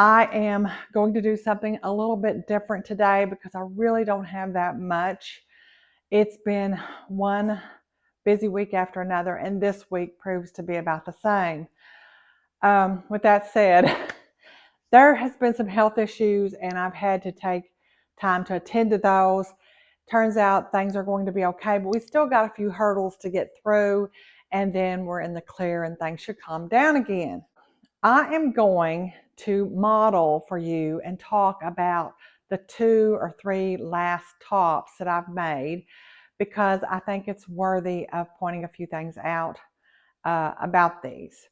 I am going to do something a little bit different today because I really don't have that much. It's been one busy week after another, and this week proves to be about the same. With that said, there has been some health issues, and I've had to take time to attend to those. Turns out things are going to be okay, but we still got a few hurdles to get through, and then we're in the clear and things should calm down again. I am going to model for you and talk about the 2 or 3 last tops that I've made because I think it's worthy of pointing a few things out about these.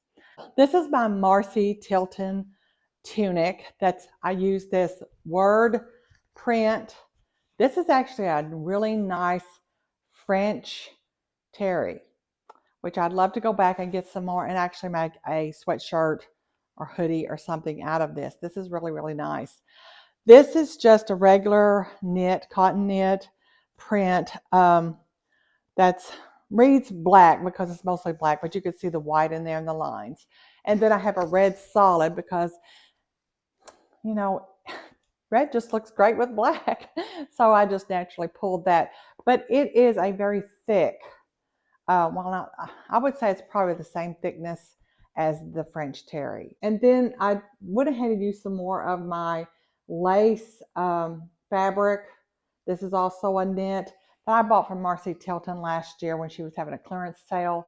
This is my Kathrine Tilton tunic. I use this word print. This is actually a really nice French terry, which I'd love to go back and get some more and actually make a sweatshirt or hoodie or something out of this. This is really, really nice. This is just a regular knit, cotton knit print that's reads black because it's mostly black, but you can see the white in there and the lines. And then I have a red solid because, you know, red just looks great with black. So I just naturally pulled that. But it is a very thick, I would say it's probably the same thickness as the French terry. And then I went ahead and used some more of my lace fabric. This is also a knit that I bought from Kathrine Tilton last year when she was having a clearance sale.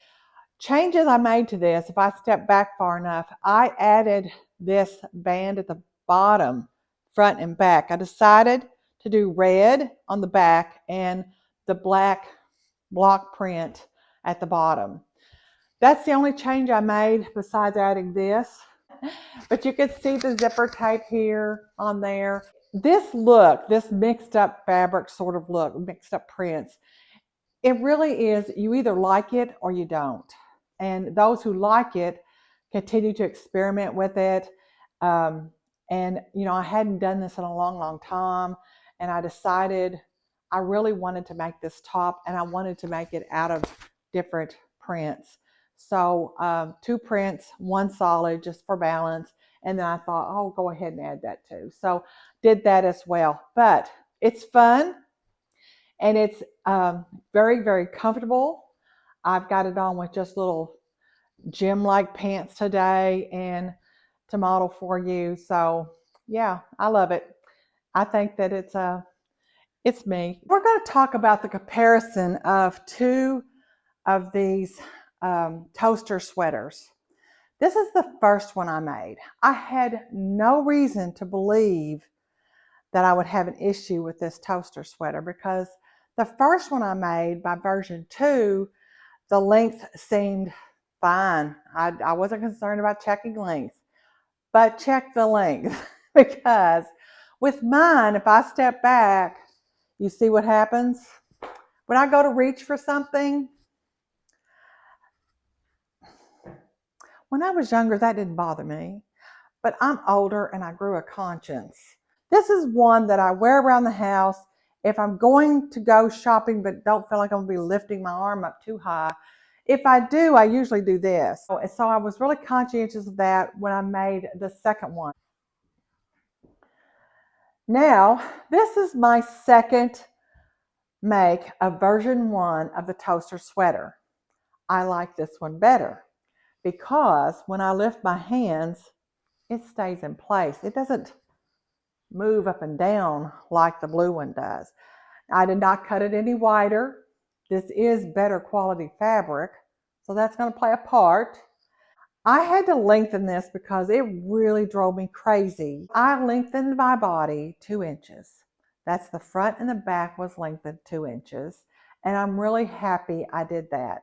Changes I made to this, if I step back far enough, I added this band at the bottom, front and back. I decided to do red on the back and the black block print at the bottom. That's the only change I made besides adding this. But you can see the zipper tape here on there. This look, this mixed up fabric sort of look, mixed up prints, it really is, you either like it or you don't. And those who like it continue to experiment with it. And, I hadn't done this in a long, long time. And I decided I really wanted to make this top and I wanted to make it out of different prints. So 2 prints, 1 solid just for balance. And then I thought, oh, go ahead and add that too. So did that as well. But it's fun and it's very, very comfortable. I've got it on with just little gym-like pants today and to model for you. So yeah, I love it. I think that it's me. We're going to talk about the comparison of 2 of these toaster sweaters. This is the first one I made. I had no reason to believe that I would have an issue with this toaster sweater because the first one I made, by version 2, the length seemed fine. I wasn't concerned about checking length, but check the length because with mine, if I step back, you see what happens? When I go to reach for something, when I was younger, that didn't bother me, but I'm older and I grew a conscience. This is one that I wear around the house if I'm going to go shopping but don't feel like I'm going to be lifting my arm up too high. If I do, I usually do this. So I was really conscientious of that when I made the second one. Now, this is my second make of version 1 of the toaster sweater. I like this one better because when I lift my hands, it stays in place. It doesn't move up and down like the blue one does. I did not cut it any wider. This is better quality fabric, so that's going to play a part. I had to lengthen this because it really drove me crazy. I lengthened my body 2 inches. That's the front and the back was lengthened 2 inches, and I'm really happy I did that.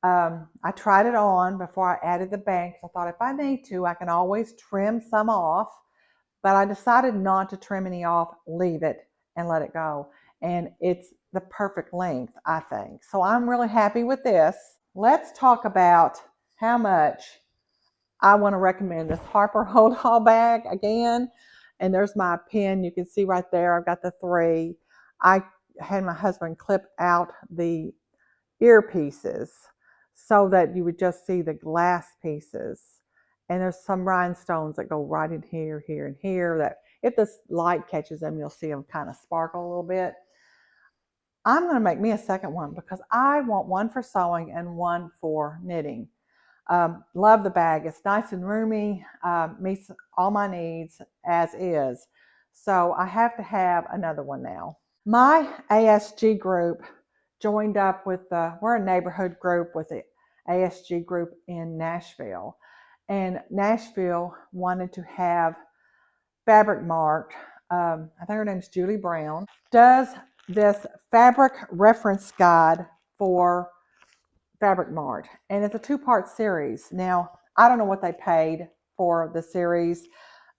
I tried it on before I added the bangs. I thought if I need to, I can always trim some off, but I decided not to trim any off, leave it and let it go. And it's the perfect length, I think. So I'm really happy with this. Let's talk about how much I want to recommend this Harper Hold All bag again. And there's my pin. You can see right there, I've got the 3. I had my husband clip out the earpieces so that you would just see the glass pieces. and there's some rhinestones that go right in here, here, and here that if the light catches them, you'll see them kind of sparkle a little bit. I'm going to make me a second one because I want one for sewing and one for knitting. Love the bag. It's nice and roomy, meets all my needs as is. So I have to have another one now. My ASG group joined up with, we're a neighborhood group with the ASG group in Nashville. And Nashville wanted to have Fabric Mart. I think her name's Julie Brown, does this fabric reference guide for Fabric Mart. And it's a 2-part series. Now, I don't know what they paid for the series,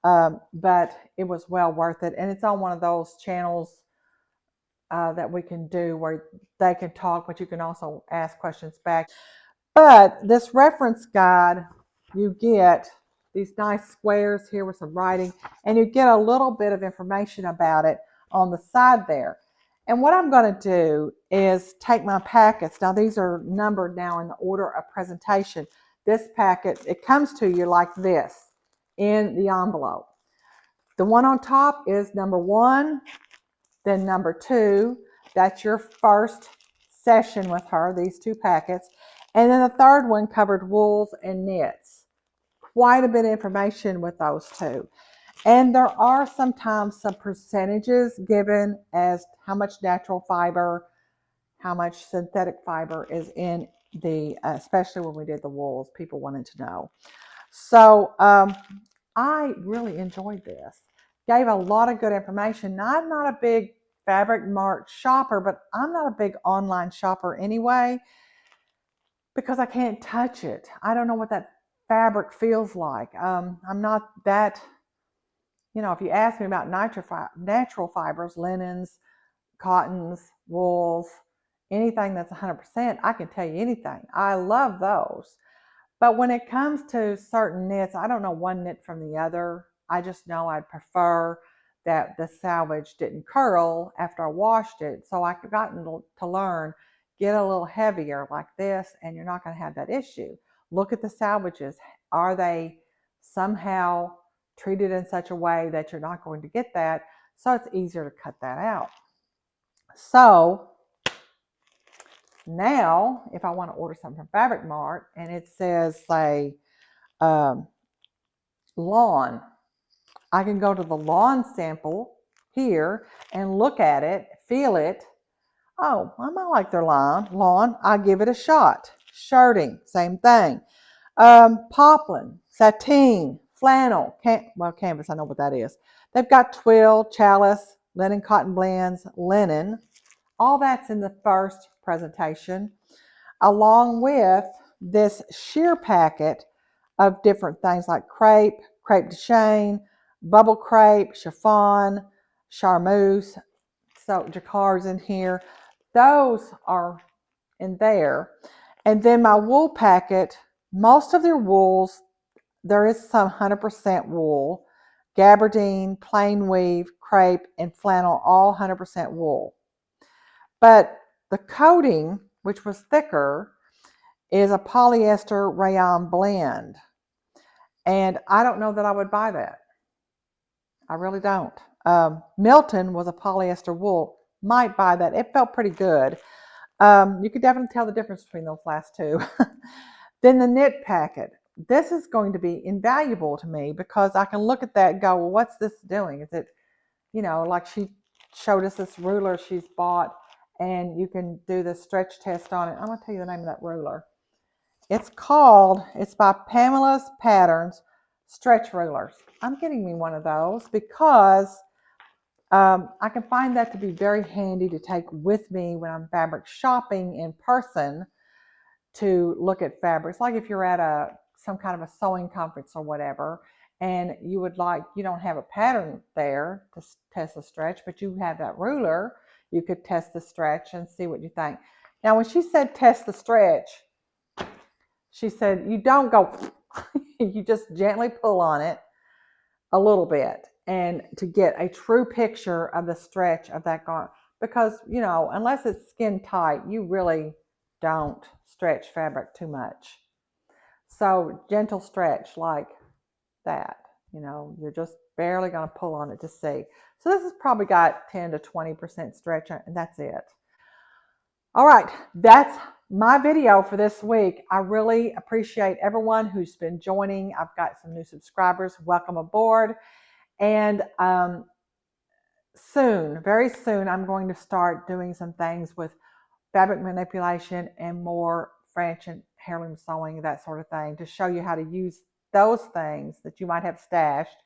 but it was well worth it. And it's on one of those channels that we can do where they can talk, but you can also ask questions back. But this reference guide, you get these nice squares here with some writing, and you get a little bit of information about it on the side there. And what I'm going to do is take my packets. Now, these are numbered now in the order of presentation. This packet, it comes to you like this in the envelope. The one on top is number 1, then number 2. That's your first session with her, these 2 packets. And then the third one covered wools and knits. Quite a bit of information with those 2. And there are sometimes some percentages given as how much natural fiber, how much synthetic fiber is in the, especially when we did the wools, people wanted to know. So I really enjoyed this. Gave a lot of good information. Now, I'm not a big Fabric Mart shopper, but I'm not a big online shopper anyway because I can't touch it. I don't know what that fabric feels like. I'm not that, if you ask me about natural fibers, linens, cottons, wools, anything that's 100%, I can tell you anything. I love those. But when it comes to certain knits, I don't know one knit from the other. I just know I'd prefer that the salvage didn't curl after I washed it. So I've gotten to learn, get a little heavier like this, and you're not going to have that issue. Look at the salvages. Are they somehow treated in such a way that you're not going to get that? So it's easier to cut that out. So now, if I want to order something from Fabric Mart and it says, say, lawn, I can go to the lawn sample here and look at it, feel it. Oh, I might like their lawn. I give it a shot. Shirting, same thing. Poplin, sateen, flannel, canvas, I know what that is. They've got twill, chalice, linen cotton blends, linen. All that's in the first presentation, along with this sheer packet of different things like crepe, crepe de chine, bubble crepe, chiffon, charmeuse, so jacquard's in here. Those are in there. And then my wool packet, most of their wools, there is some 100% wool, gabardine, plain weave, crepe, and flannel, all 100% wool. But the coating, which was thicker, is a polyester rayon blend. And I don't know that I would buy that. I really don't. Milton was a polyester wool. Might buy that. It felt pretty good. You could definitely tell the difference between those last 2. Then the knit packet. This is going to be invaluable to me because I can look at that and go, well, what's this doing? Is it, like she showed us this ruler she's bought, and you can do the stretch test on it. I'm going to tell you the name of that ruler. It's by Pamela's Patterns Stretch Rulers. I'm getting me one of those because I can find that to be very handy to take with me when I'm fabric shopping in person to look at fabrics. Like if you're at some kind of a sewing conference or whatever, and you don't have a pattern there to test the stretch, but you have that ruler, you could test the stretch and see what you think. Now, when she said test the stretch, she said you don't go, you just gently pull on it a little bit and to get a true picture of the stretch of that garment. Because, unless it's skin tight, you really don't stretch fabric too much. So gentle stretch, like that. You know, you're just barely going to pull on it to see. So this has probably got 10 to 20% stretch, and that's it. All right, that's my video for this week. I really appreciate everyone who's been joining. I've got some new subscribers. Welcome aboard. And soon, very soon, I'm going to start doing some things with fabric manipulation and more French and heirloom sewing, that sort of thing, to show you how to use those things that you might have stashed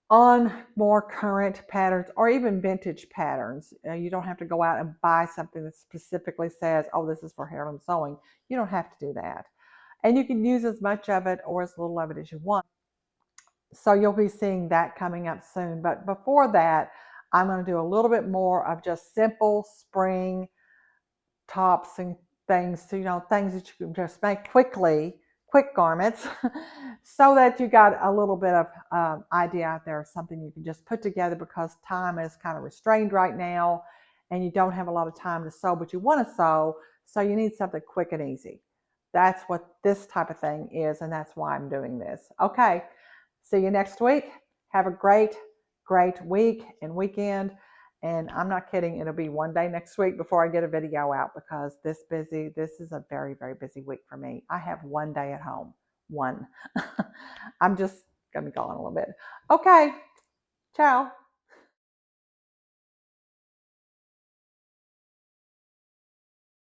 on more current patterns or even vintage patterns. You don't have to go out and buy something that specifically says, oh, this is for heirloom sewing. You don't have to do that. And you can use as much of it or as little of it as you want. So you'll be seeing that coming up soon. But before that, I'm going to do a little bit more of just simple spring tops and things, so, you know, things that you can just make quickly, quick garments, so that you got a little bit of idea out there of something you can just put together, because time is kind of restrained right now and you don't have a lot of time to sew, but you want to sew, so you need something quick and easy. That's what this type of thing is, and that's why I'm doing this. Okay, see you next week. Have a great week and weekend. And I'm not kidding, it'll be one day next week before I get a video out, because this is a very, very busy week for me. I have one day at home. One. I'm just going to be gone a little bit. Okay. Ciao.